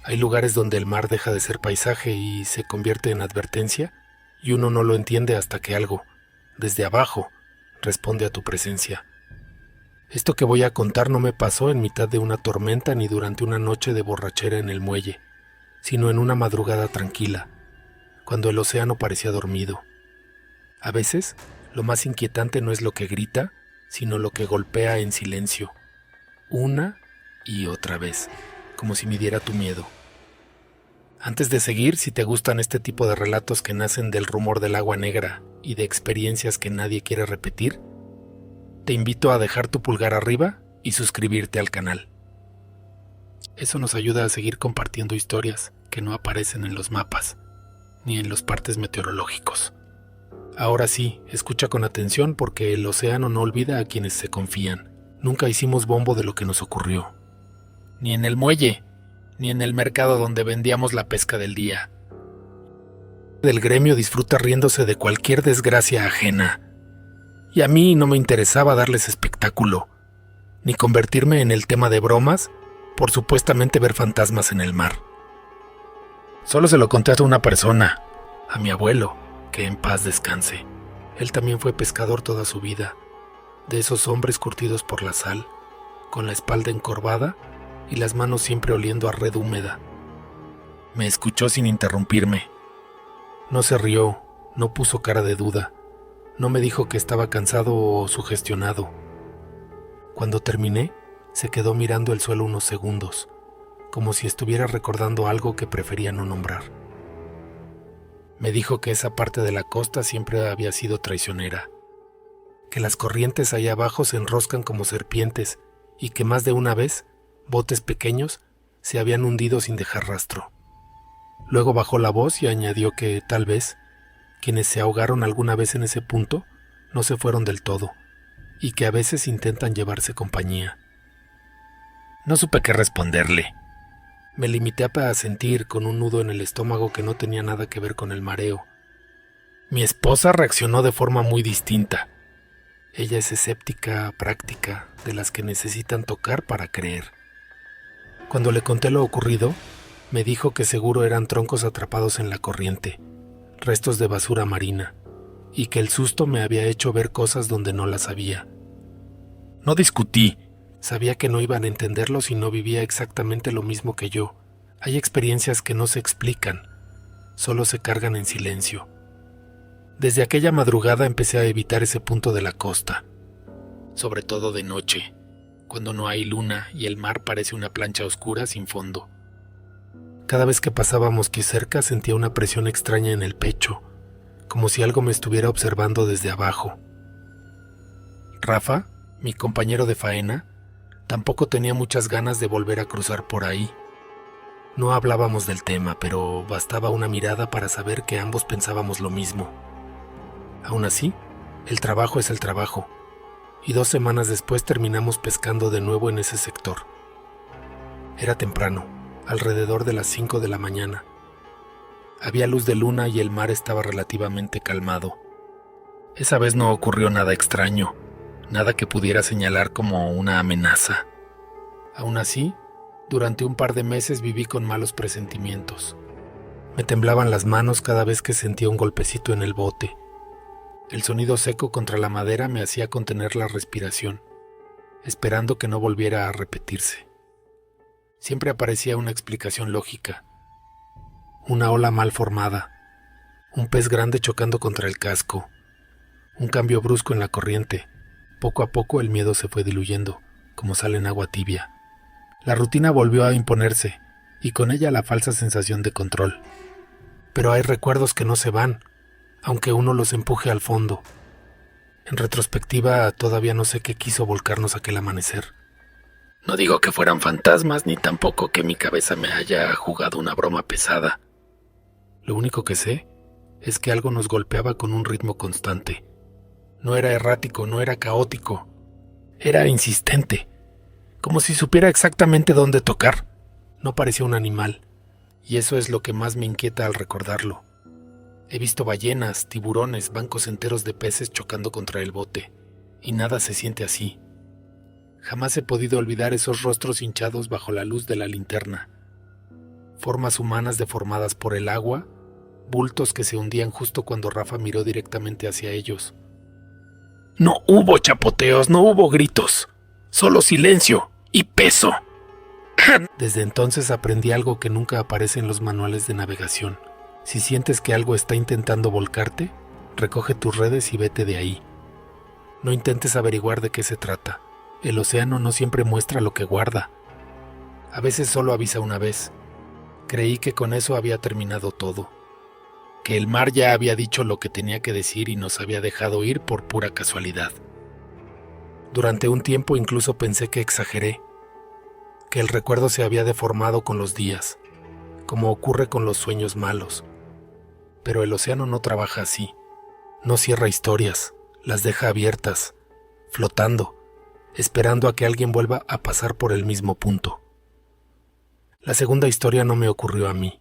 Hay lugares donde el mar deja de ser paisaje y se convierte en advertencia, y uno no lo entiende hasta que algo, desde abajo, responde a tu presencia. Esto que voy a contar no me pasó en mitad de una tormenta ni durante una noche de borrachera en el muelle, sino en una madrugada tranquila, cuando el océano parecía dormido. A veces, lo más inquietante no es lo que grita, sino lo que golpea en silencio, una y otra vez, como si midiera tu miedo. Antes de seguir, si te gustan este tipo de relatos que nacen del rumor del agua negra y de experiencias que nadie quiere repetir, te invito a dejar tu pulgar arriba y suscribirte al canal. Eso nos ayuda a seguir compartiendo historias que no aparecen en los mapas, ni en los partes meteorológicos. Ahora sí, escucha con atención porque el océano no olvida a quienes se confían. Nunca hicimos bombo de lo que nos ocurrió. Ni en el muelle, ni en el mercado donde vendíamos la pesca del día. Del gremio disfruta riéndose de cualquier desgracia ajena. Y a mí no me interesaba darles espectáculo, ni convertirme en el tema de bromas por supuestamente ver fantasmas en el mar. Solo se lo conté a una persona, a mi abuelo, que en paz descanse. Él también fue pescador toda su vida, de esos hombres curtidos por la sal, con la espalda encorvada y las manos siempre oliendo a red húmeda. Me escuchó sin interrumpirme. No se rió, no puso cara de duda. No me dijo que estaba cansado o sugestionado. Cuando terminé, se quedó mirando el suelo unos segundos, como si estuviera recordando algo que prefería no nombrar. Me dijo que esa parte de la costa siempre había sido traicionera, que las corrientes allá abajo se enroscan como serpientes y que más de una vez, botes pequeños se habían hundido sin dejar rastro. Luego bajó la voz y añadió que, tal vez, quienes se ahogaron alguna vez en ese punto no se fueron del todo, y que a veces intentan llevarse compañía. No supe qué responderle. Me limité a sentir con un nudo en el estómago que no tenía nada que ver con el mareo. Mi esposa reaccionó de forma muy distinta. Ella es escéptica, práctica, de las que necesitan tocar para creer. Cuando le conté lo ocurrido, me dijo que seguro eran troncos atrapados en la corriente, restos de basura marina, y que el susto me había hecho ver cosas donde no las había. No discutí, sabía que no iban a entenderlo si no vivía exactamente lo mismo que yo. Hay experiencias que no se explican, solo se cargan en silencio. Desde aquella madrugada empecé a evitar ese punto de la costa, sobre todo de noche, cuando no hay luna y el mar parece una plancha oscura sin fondo. Cada vez que pasábamos aquí cerca sentía una presión extraña en el pecho, como si algo me estuviera observando desde abajo. Rafa, mi compañero de faena, tampoco tenía muchas ganas de volver a cruzar por ahí. No hablábamos del tema, pero bastaba una mirada para saber que ambos pensábamos lo mismo. Aún así, el trabajo es el trabajo, y 2 semanas después terminamos pescando de nuevo en ese sector. Era temprano, alrededor de las 5 de la mañana. Había luz de luna y el mar estaba relativamente calmado. Esa vez no ocurrió nada extraño, nada que pudiera señalar como una amenaza. Aún así, durante un par de meses viví con malos presentimientos. Me temblaban las manos cada vez que sentía un golpecito en el bote. El sonido seco contra la madera me hacía contener la respiración, esperando que no volviera a repetirse. Siempre aparecía una explicación lógica. Una ola mal formada, un pez grande chocando contra el casco, un cambio brusco en la corriente. Poco a poco el miedo se fue diluyendo, como sale en agua tibia. La rutina volvió a imponerse, y con ella la falsa sensación de control. Pero hay recuerdos que no se van, aunque uno los empuje al fondo. En retrospectiva, todavía no sé qué quiso volcarnos aquel amanecer. No digo que fueran fantasmas, ni tampoco que mi cabeza me haya jugado una broma pesada. Lo único que sé es que algo nos golpeaba con un ritmo constante. No era errático, no era caótico. Era insistente, como si supiera exactamente dónde tocar. No parecía un animal, y eso es lo que más me inquieta al recordarlo. He visto ballenas, tiburones, bancos enteros de peces chocando contra el bote, y nada se siente así. Jamás he podido olvidar esos rostros hinchados bajo la luz de la linterna. formas humanas deformadas por el agua, bultos que se hundían justo cuando Rafa miró directamente hacia ellos. No hubo chapoteos, no hubo gritos, solo silencio y peso. Desde entonces aprendí algo que nunca aparece en los manuales de navegación. Si sientes que algo está intentando volcarte, recoge tus redes y vete de ahí. No intentes averiguar de qué se trata. El océano no siempre muestra lo que guarda. A veces solo avisa una vez. Creí que con eso había terminado todo. Que el mar ya había dicho lo que tenía que decir y nos había dejado ir por pura casualidad. Durante un tiempo incluso pensé que exageré, que el recuerdo se había deformado con los días, como ocurre con los sueños malos. Pero el océano no trabaja así. No cierra historias, las deja abiertas, flotando, esperando a que alguien vuelva a pasar por el mismo punto. La segunda historia no me ocurrió a mí.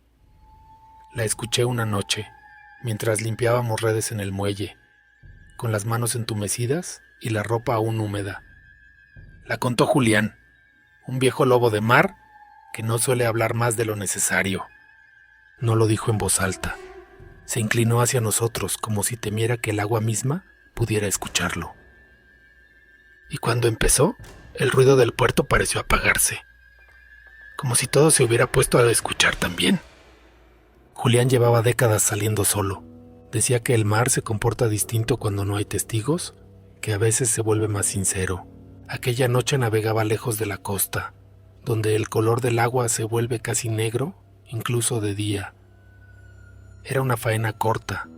La escuché una noche, mientras limpiábamos redes en el muelle, con las manos entumecidas y la ropa aún húmeda. La contó Julián, un viejo lobo de mar que no suele hablar más de lo necesario. No lo dijo en voz alta. Se inclinó hacia nosotros como si temiera que el agua misma pudiera escucharlo. Y cuando empezó, el ruido del puerto pareció apagarse, como si todo se hubiera puesto a escuchar también. Julián llevaba décadas saliendo solo. Decía que el mar se comporta distinto cuando no hay testigos, que a veces se vuelve más sincero. Aquella noche navegaba lejos de la costa, donde el color del agua se vuelve casi negro, incluso de día. Era una faena corta,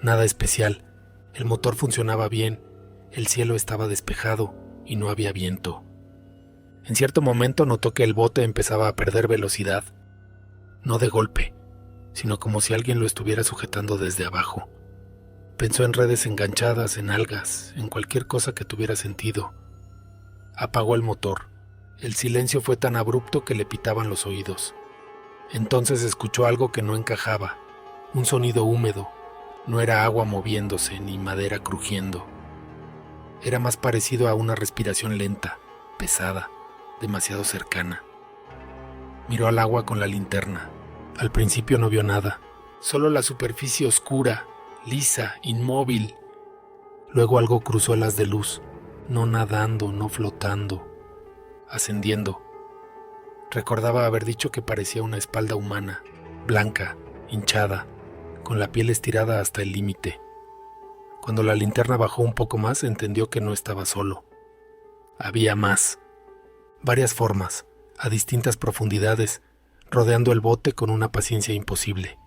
nada especial. El motor funcionaba bien, el cielo estaba despejado y no había viento. En cierto momento notó que el bote empezaba a perder velocidad, no de golpe, sino como si alguien lo estuviera sujetando desde abajo. Pensó en redes enganchadas, en algas, en cualquier cosa que tuviera sentido. Apagó el motor. El silencio fue tan abrupto que le pitaban los oídos. Entonces escuchó algo que no encajaba, un sonido húmedo. No era agua moviéndose ni madera crujiendo. Era más parecido a una respiración lenta, pesada, demasiado cercana. Miró al agua con la linterna. Al principio no vio nada, solo la superficie oscura, lisa, inmóvil. Luego algo cruzó el haz de luz, no nadando, no flotando, ascendiendo. Recordaba haber dicho que parecía una espalda humana, blanca, hinchada, con la piel estirada hasta el límite. Cuando la linterna bajó un poco más, entendió que no estaba solo. Había más. Varias formas, a distintas profundidades, rodeando el bote con una paciencia imposible.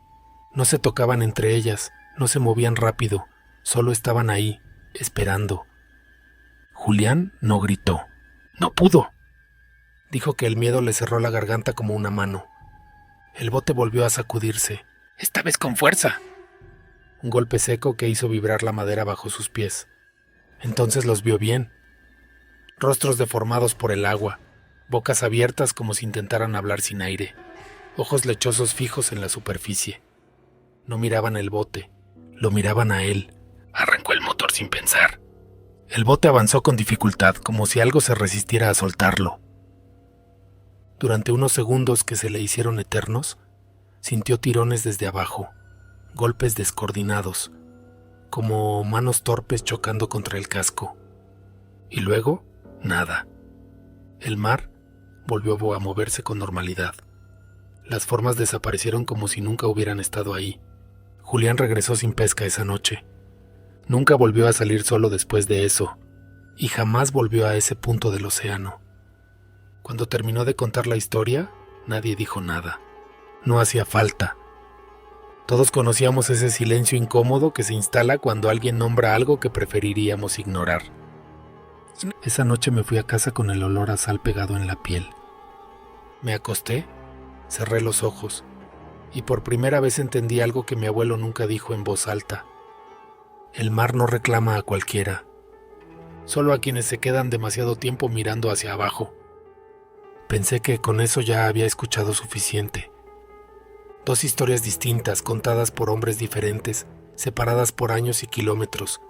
No se tocaban entre ellas, no se movían rápido, solo estaban ahí, esperando. Julián no gritó. No pudo. Dijo que el miedo le cerró la garganta como una mano. El bote volvió a sacudirse, esta vez con fuerza. Un golpe seco que hizo vibrar la madera bajo sus pies. Entonces los vio bien. Rostros deformados por el agua, bocas abiertas como si intentaran hablar sin aire, ojos lechosos fijos en la superficie. No miraban el bote, lo miraban a él. Arrancó el motor sin pensar. El bote avanzó con dificultad, como si algo se resistiera a soltarlo. Durante unos segundos que se le hicieron eternos, sintió tirones desde abajo, golpes descoordinados, como manos torpes chocando contra el casco. Y luego, nada. El mar volvió a moverse con normalidad. Las formas desaparecieron como si nunca hubieran estado ahí. Julián regresó sin pesca esa noche. Nunca volvió a salir solo después de eso, y jamás volvió a ese punto del océano. Cuando terminó de contar la historia, nadie dijo nada. No hacía falta. Todos conocíamos ese silencio incómodo que se instala cuando alguien nombra algo que preferiríamos ignorar. Esa noche me fui a casa con el olor a sal pegado en la piel. Me acosté, cerré los ojos, y por primera vez entendí algo que mi abuelo nunca dijo en voz alta. El mar no reclama a cualquiera, solo a quienes se quedan demasiado tiempo mirando hacia abajo. Pensé que con eso ya había escuchado suficiente. 2 historias distintas, contadas por hombres diferentes, separadas por años y kilómetros,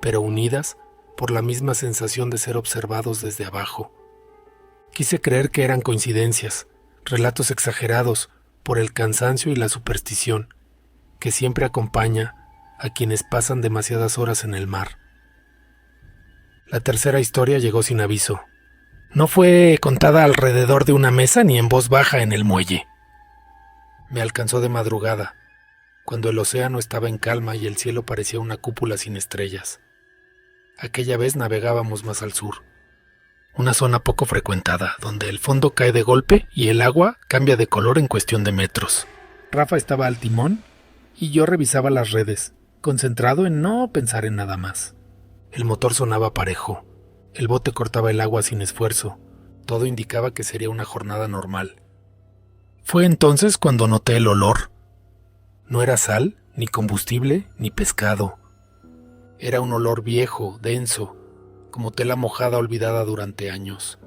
pero unidas por la misma sensación de ser observados desde abajo. Quise creer que eran coincidencias, relatos exagerados, por el cansancio y la superstición que siempre acompaña a quienes pasan demasiadas horas en el mar. La tercera historia llegó sin aviso. No fue contada alrededor de una mesa ni en voz baja en el muelle. Me alcanzó de madrugada, cuando el océano estaba en calma y el cielo parecía una cúpula sin estrellas. Aquella vez navegábamos más al sur, una zona poco frecuentada, donde el fondo cae de golpe y el agua cambia de color en cuestión de metros. Rafa estaba al timón y yo revisaba las redes, concentrado en no pensar en nada más. El motor sonaba parejo, el bote cortaba el agua sin esfuerzo, todo indicaba que sería una jornada normal. Fue entonces cuando noté el olor. No era sal, ni combustible, ni pescado. Era un olor viejo, denso, como tela mojada olvidada durante años.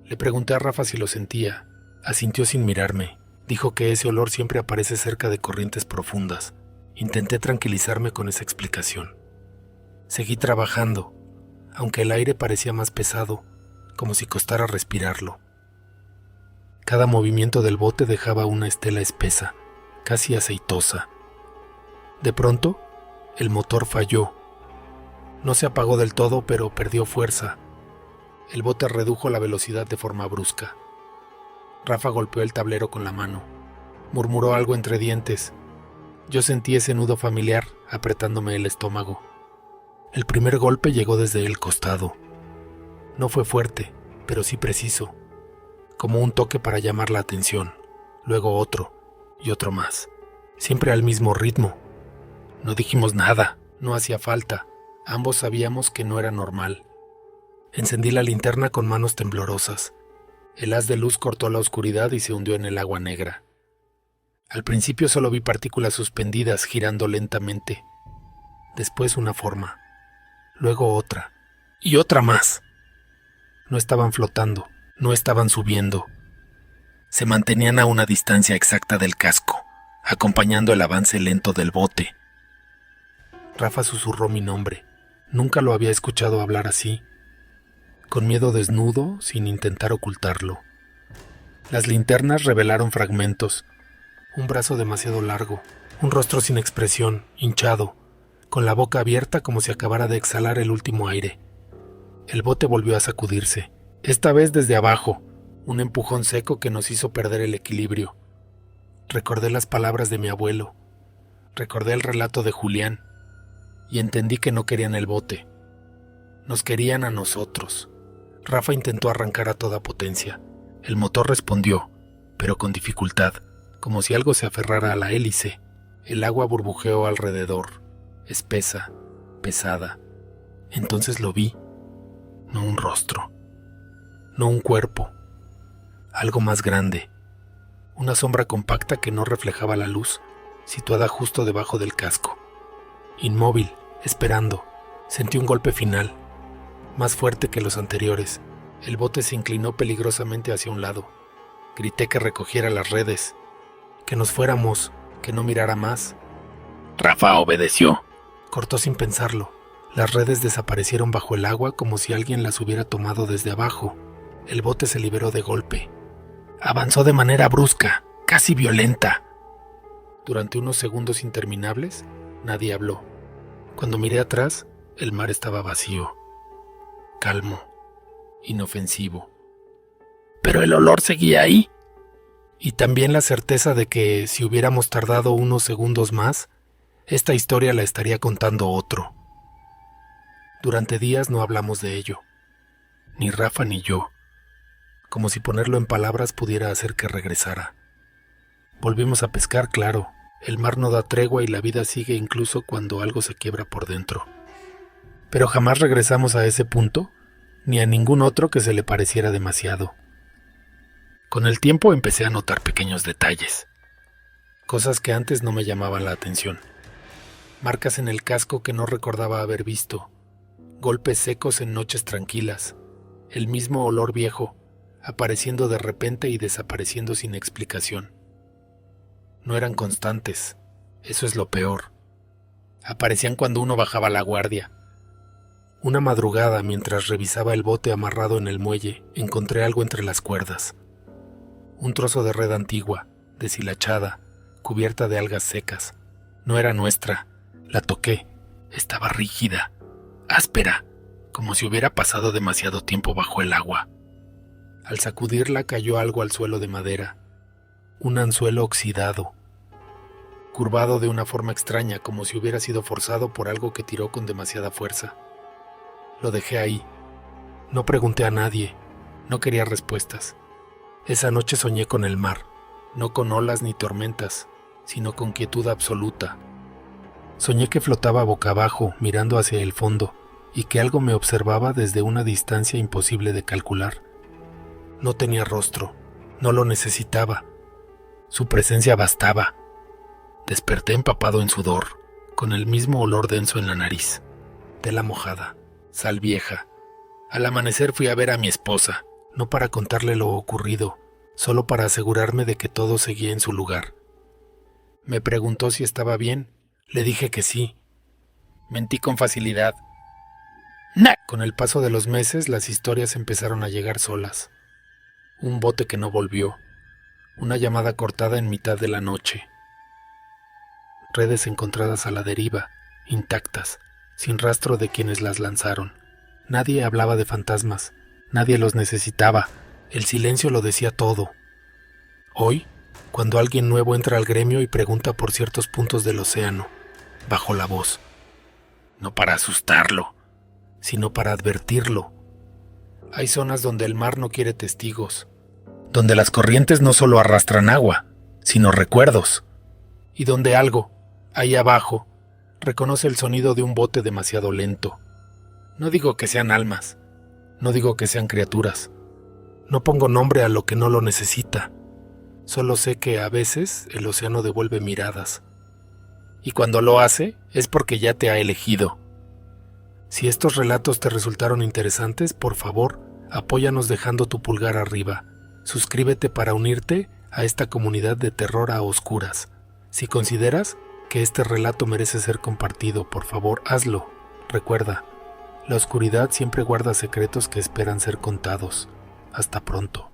Le pregunté a Rafa si lo sentía. Asintió sin mirarme. Dijo que ese olor siempre aparece cerca de corrientes profundas. Intenté tranquilizarme con esa explicación. Seguí trabajando, aunque el aire parecía más pesado, como si costara respirarlo. Cada movimiento del bote dejaba una estela espesa, casi aceitosa. De pronto, el motor falló. No se apagó del todo, pero perdió fuerza. El bote redujo la velocidad de forma brusca. Rafa golpeó el tablero con la mano. Murmuró algo entre dientes. Yo sentí ese nudo familiar apretándome el estómago. El primer golpe llegó desde el costado. No fue fuerte, pero sí preciso, como un toque para llamar la atención. Luego otro, y otro más, siempre al mismo ritmo. No dijimos nada, no hacía falta. Ambos sabíamos que no era normal. Encendí la linterna con manos temblorosas. El haz de luz cortó la oscuridad y se hundió en el agua negra. Al principio solo vi partículas suspendidas girando lentamente. Después una forma. Luego otra. Y otra más. No estaban flotando, no estaban subiendo. Se mantenían a una distancia exacta del casco, acompañando el avance lento del bote. Rafa susurró mi nombre. Nunca lo había escuchado hablar así. Con miedo desnudo, sin intentar ocultarlo. Las linternas revelaron fragmentos. Un brazo demasiado largo, un rostro sin expresión, hinchado, con la boca abierta como si acabara de exhalar el último aire. El bote volvió a sacudirse, esta vez desde abajo, un empujón seco que nos hizo perder el equilibrio. Recordé las palabras de mi abuelo, recordé el relato de Julián, y entendí que no querían el bote. Nos querían a nosotros. Rafa intentó arrancar a toda potencia. El motor respondió, pero con dificultad, como si algo se aferrara a la hélice. El agua burbujeó alrededor, espesa, pesada. Entonces lo vi. No un rostro, no un cuerpo, algo más grande. Una sombra compacta que no reflejaba la luz, situada justo debajo del casco. Inmóvil, esperando, sentí un golpe final, más fuerte que los anteriores. El bote se inclinó peligrosamente hacia un lado. Grité que recogiera las redes, que nos fuéramos, que no mirara más. Rafa obedeció. Cortó sin pensarlo. Las redes desaparecieron bajo el agua como si alguien las hubiera tomado desde abajo. El bote se liberó de golpe. Avanzó de manera brusca, casi violenta. Durante unos segundos interminables, nadie habló. Cuando miré atrás, el mar estaba vacío, calmo, inofensivo. Pero el olor seguía ahí. Y también la certeza de que si hubiéramos tardado unos segundos más, esta historia la estaría contando otro. Durante días no hablamos de ello, ni Rafa ni yo, como si ponerlo en palabras pudiera hacer que regresara. Volvimos a pescar, claro. El mar no da tregua y la vida sigue incluso cuando algo se quiebra por dentro. Pero jamás regresamos a ese punto, ni a ningún otro que se le pareciera demasiado. Con el tiempo empecé a notar pequeños detalles, cosas que antes no me llamaban la atención. Marcas en el casco que no recordaba haber visto, golpes secos en noches tranquilas, el mismo olor viejo, apareciendo de repente y desapareciendo sin explicación. No eran constantes, eso es lo peor. Aparecían cuando uno bajaba la guardia. Una madrugada, mientras revisaba el bote amarrado en el muelle, encontré algo entre las cuerdas. Un trozo de red antigua, deshilachada, cubierta de algas secas. No era nuestra. La toqué. Estaba rígida, áspera, como si hubiera pasado demasiado tiempo bajo el agua. Al sacudirla cayó algo al suelo de madera. Un anzuelo oxidado, curvado de una forma extraña, como si hubiera sido forzado por algo que tiró con demasiada fuerza. Lo dejé ahí. No pregunté a nadie. No quería respuestas. Esa noche soñé con el mar, no con olas ni tormentas, sino con quietud absoluta. Soñé que flotaba boca abajo, mirando hacia el fondo, y que algo me observaba desde una distancia imposible de calcular. No tenía rostro, no lo necesitaba. Su presencia bastaba. Desperté empapado en sudor, con el mismo olor denso en la nariz. Tela mojada, sal vieja. Al amanecer fui a ver a mi esposa, no para contarle lo ocurrido, solo para asegurarme de que todo seguía en su lugar. Me preguntó si estaba bien. Le dije que sí. Mentí con facilidad. Con el paso de los meses, las historias empezaron a llegar solas. Un bote que no volvió. Una llamada cortada en mitad de la noche. Redes encontradas a la deriva, intactas, sin rastro de quienes las lanzaron. Nadie hablaba de fantasmas. Nadie los necesitaba. El silencio lo decía todo. Hoy, cuando alguien nuevo entra al gremio y pregunta por ciertos puntos del océano, bajó la voz. No para asustarlo, sino para advertirlo. Hay zonas donde el mar no quiere testigos, donde las corrientes no solo arrastran agua, sino recuerdos, y donde algo, ahí abajo, reconoce el sonido de un bote demasiado lento. No digo que sean almas, no digo que sean criaturas, no pongo nombre a lo que no lo necesita. Solo sé que a veces el océano devuelve miradas. Y cuando lo hace, es porque ya te ha elegido. Si estos relatos te resultaron interesantes, por favor, apóyanos dejando tu pulgar arriba. Suscríbete para unirte a esta comunidad de terror a oscuras. Si consideras que este relato merece ser compartido, por favor, hazlo. Recuerda, la oscuridad siempre guarda secretos que esperan ser contados. Hasta pronto.